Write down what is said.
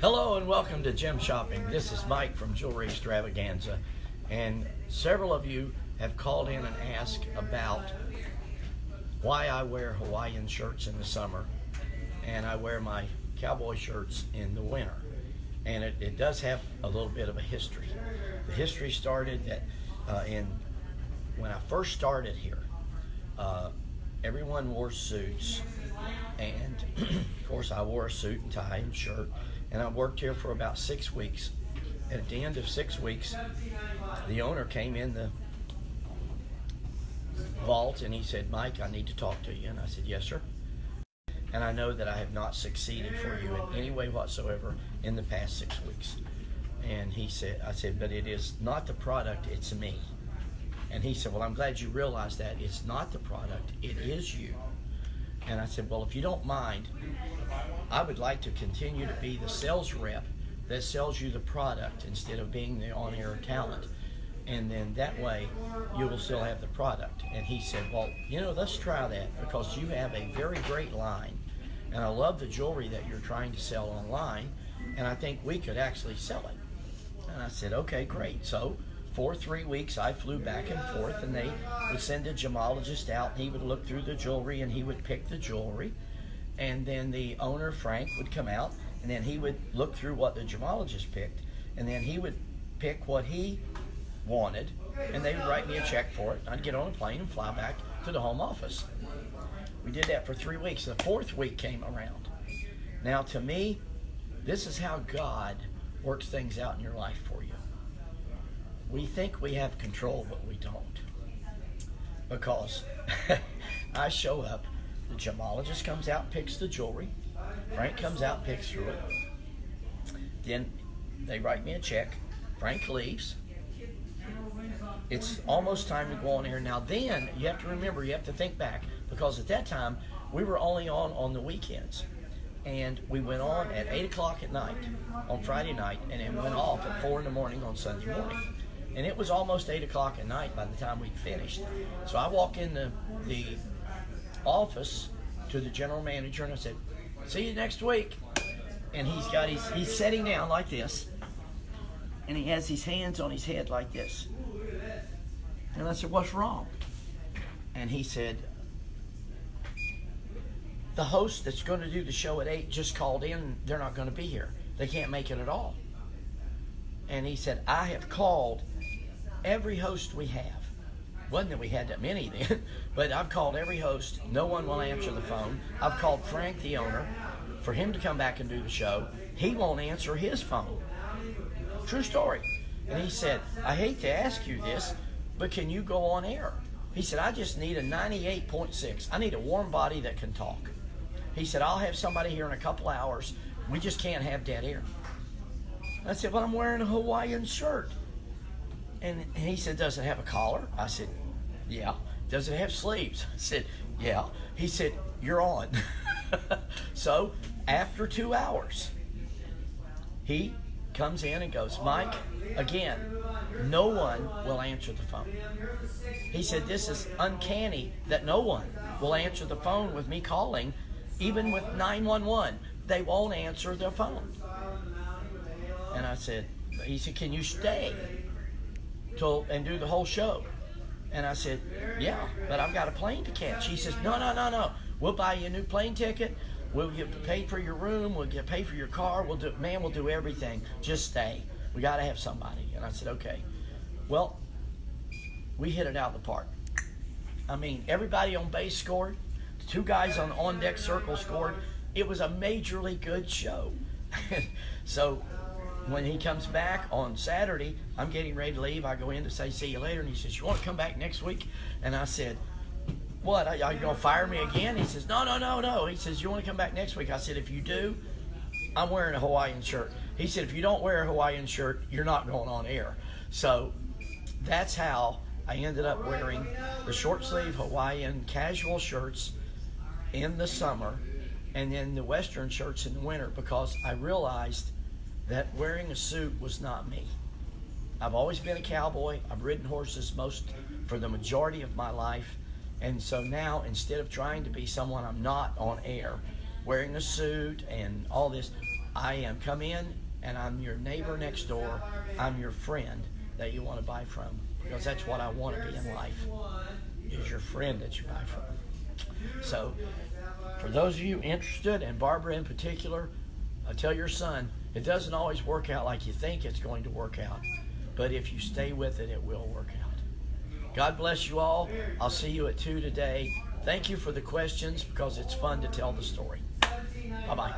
Hello and welcome to Gem Shopping. This is Mike from Jewelry Extravaganza, and several of you have called in and asked about why I wear Hawaiian shirts in the summer and I wear my cowboy shirts in the winter. And it does have a little bit of a history. The history started that when I first started here, everyone wore suits, and of course I wore a suit and tie and shirt, and I worked here for about 6 weeks. At the end of 6 weeks, the owner came in the vault and he said, "Mike, I need to talk to you." And I said, "Yes, sir. And I know that I have not succeeded for you in any way whatsoever in the past 6 weeks." And I said, "But it is not the product, it's me." And he said, "Well, I'm glad you realize that. It's not the product, it is you." And I said, "Well, if you don't mind, I would like to continue to be the sales rep that sells you the product instead of being the on-air talent. And then that way you will still have the product." And he said, "Well, let's try that, because you have a very great line. And I love the jewelry that you're trying to sell online. And I think we could actually sell it." And I said, "Okay, great." So for 3 weeks, I flew back and forth, and they would send a gemologist out, and he would look through the jewelry, and he would pick the jewelry. And then the owner, Frank, would come out, and then he would look through what the gemologist picked, and then he would pick what he wanted, and they would write me a check for it. I'd get on a plane and fly back to the home office. We did that for 3 weeks. The 4th week came around. Now, to me, this is how God works things out in your life for you. We think we have control, but we don't. Because I show up, the gemologist comes out, picks the jewelry, Frank comes out, picks through it, then they write me a check, Frank leaves, it's almost time to go on air. Now then, you have to remember, you have to think back, because at that time, we were only on the weekends. And we went on at 8 o'clock at night on Friday night, and it went off at 4 in the morning on Sunday morning. And it was almost 8 o'clock at night by the time we'd finished. So I walk in the office to the general manager, and I said, "See you next week." And he's sitting down like this, and he has his hands on his head like this. And I said, "What's wrong?" And he said, "The host that's going to do the show at 8 just called in. They're not going to be here. They can't make it at all." And he said, "I have called every host we have." Wasn't that we had that many then, but I've called every host. No one will answer the phone. I've called Frank, the owner, for him to come back and do the show. He won't answer his phone. True story. And he said, "I hate to ask you this, but can you go on air?" He said, "I just need a 98.6. I need a warm body that can talk." He said, "I'll have somebody here in a couple hours. We just can't have dead air." I said, "Well, I'm wearing a Hawaiian shirt." And he said, "Does it have a collar?" I said, "Yeah." "Does it have sleeves?" I said, "Yeah." He said, "You're on." So after 2 hours, he comes in and goes, "Mike, again, no one will answer the phone." He said, "This is uncanny that no one will answer the phone with me calling, even with 911. They won't answer their phone." And he said, "Can you stay and do the whole show?" And I said, "Yeah, but I've got a plane to catch." He says, No. We'll buy you a new plane ticket. We'll get paid for your room. We'll get paid for your car. We'll do everything. Just stay. We got to have somebody." And I said, "Okay." Well, we hit it out of the park. I mean, everybody on base scored. The 2 guys on deck circle scored. It was a majorly good show. So when he comes back on Saturday, I'm getting ready to leave. I go in to say, "See you later." And he says, "You want to come back next week?" And I said, "What, are you going to fire me again?" He says, No. He says, "You want to come back next week?" I said, "If you do, I'm wearing a Hawaiian shirt." He said, "If you don't wear a Hawaiian shirt, you're not going on air." So that's how I ended up wearing the short sleeve Hawaiian casual shirts in the summer, and then the Western shirts in the winter, because I realized that wearing a suit was not me. I've always been a cowboy. I've ridden horses for the majority of my life. And so now, instead of trying to be someone I'm not on air, wearing a suit and all this, I am come in and I'm your neighbor next door. I'm your friend that you want to buy from, because that's what I want to be in life, is your friend that you buy from. So for those of you interested, and Barbara in particular, tell your son, it doesn't always work out like you think it's going to work out, but if you stay with it, it will work out. God bless you all. I'll see you at 2 today. Thank you for the questions, because it's fun to tell the story. Bye-bye.